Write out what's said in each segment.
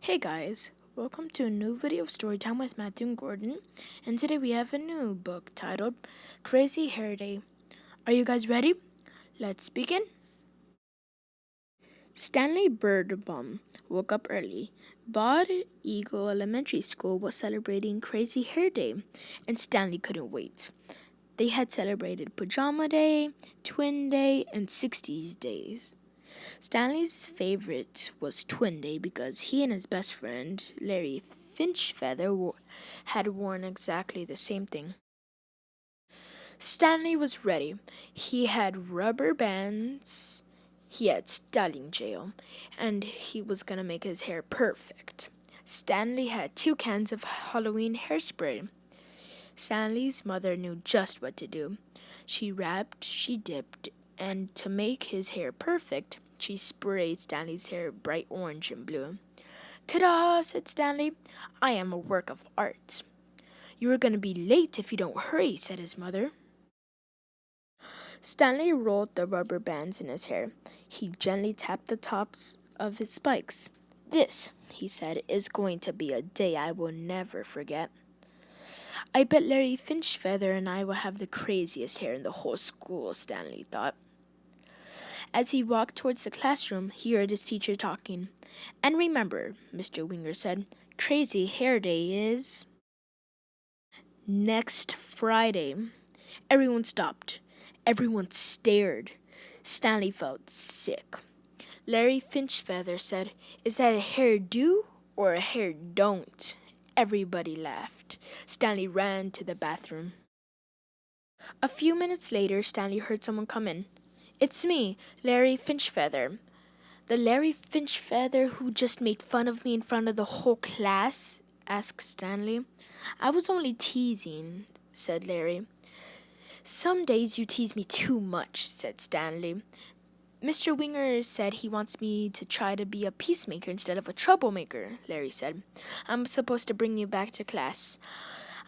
Hey guys, welcome to a new video of Storytime with Matthew and Gordon, and today we have a new book titled Crazy Hair Day. Are you guys ready? Let's begin. Stanley Birdbaum woke up early. Bald Eagle Elementary School was celebrating Crazy Hair Day, and Stanley couldn't wait. They had celebrated Pajama Day, Twin Day, and 60s days. Stanley's favorite was Twin Day because he and his best friend, Larry Finchfeather, had worn exactly the same thing. Stanley was ready. He had rubber bands, he had styling gel, and he was gonna make his hair perfect. Stanley had 2 cans of Halloween hairspray. Stanley's mother knew just what to do. She wrapped, she dipped, and to make his hair perfect, she sprayed Stanley's hair bright orange and blue. Ta-da, said Stanley. I am a work of art. You are going to be late if you don't hurry, said his mother. Stanley rolled the rubber bands in his hair. He gently tapped the tops of his spikes. This, he said, is going to be a day I will never forget. I bet Larry Finchfeather and I will have the craziest hair in the whole school, Stanley thought. As he walked towards the classroom, he heard his teacher talking. And remember, Mr. Winger said, Crazy Hair Day is next Friday. Everyone stopped. Everyone stared. Stanley felt sick. Larry Finchfeather said, Is that a hair do or a hair don't? Everybody laughed. Stanley ran to the bathroom. A few minutes later, Stanley heard someone come in. It's me, Larry Finchfeather. The Larry Finchfeather who just made fun of me in front of the whole class? Asked Stanley. I was only teasing, said Larry. Some days you tease me too much, said Stanley. Mr. Winger said he wants me to try to be a peacemaker instead of a troublemaker, Larry said. I'm supposed to bring you back to class.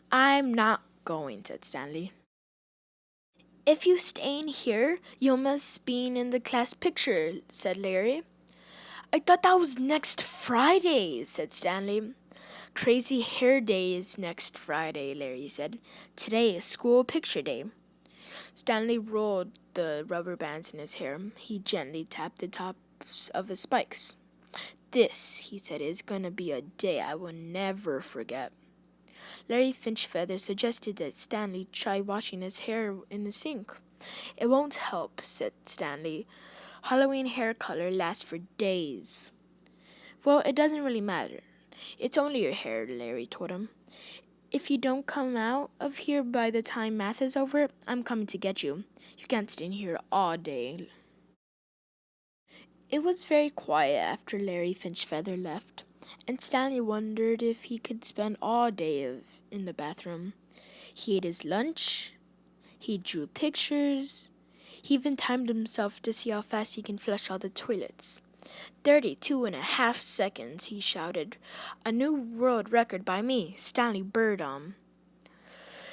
I'm not going, said Stanley. If you stay in here, you'll miss being in the class picture, said Larry. I thought that was next Friday, said Stanley. Crazy Hair Day is next Friday, Larry said. Today is school picture day. Stanley rolled the rubber bands in his hair. He gently tapped the tops of his spikes. This, he said, is going to be a day I will never forget. Larry Finchfeather suggested that Stanley try washing his hair in the sink. It won't help, said Stanley. Halloween hair color lasts for days. Well, it doesn't really matter. It's only your hair, Larry told him. If you don't come out of here by the time math is over, I'm coming to get you. You can't stay in here all day. It was very quiet after Larry Finchfeather left, and Stanley wondered if he could spend all day in the bathroom. He ate his lunch. He drew pictures. He even timed himself to see how fast he can flush all the toilets. 32.5 seconds, he shouted. A new world record by me, Stanley Birdbaum.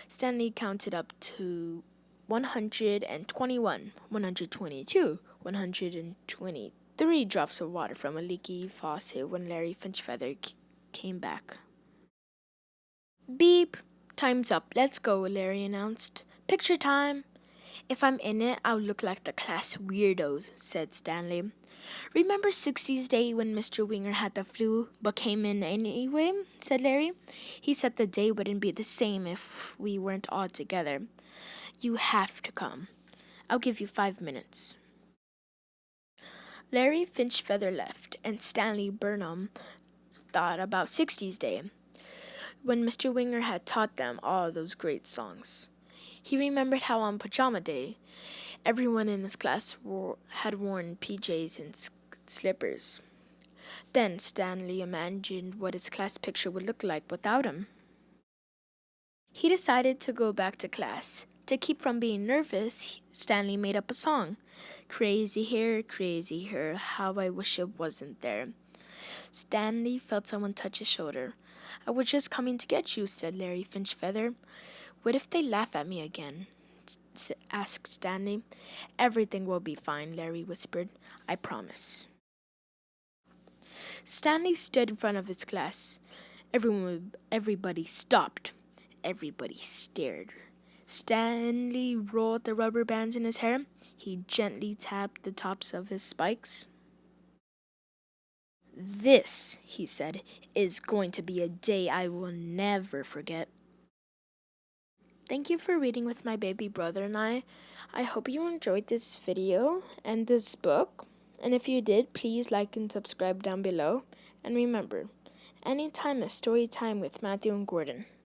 Stanley counted up to 121, 122, 123 drops of water from a leaky faucet when Larry Finchfeather came back. Beep! Time's up. Let's go, Larry announced. Picture time! If I'm in it, I'll look like the class weirdos, said Stanley. Remember 60s Day when Mr. Winger had the flu but came in anyway, said Larry. He said the day wouldn't be the same if we weren't all together. You have to come. I'll give you 5 minutes. Larry Finchfeather left, and Stanley Birdbaum thought about 60s Day, when Mr. Winger had taught them all those great songs. He remembered how on Pajama Day, everyone in his class had worn PJs and slippers. Then Stanley imagined what his class picture would look like without him. He decided to go back to class. To keep from being nervous, Stanley made up a song. Crazy hair, how I wish it wasn't there. Stanley felt someone touch his shoulder. I was just coming to get you, said Larry Finchfeather. What if they laugh at me again? Asked Stanley. Everything will be fine, Larry whispered. I promise. Stanley stood in front of his class. Everybody stopped. Everybody stared. Stanley rolled the rubber bands in his hair. He gently tapped the tops of his spikes. "This," he said, "is going to be a day I will never forget." Thank you for reading with my baby brother and I. I hope you enjoyed this video and this book. And if you did, please like and subscribe down below. And remember, anytime a story time with Matthew and Gordon.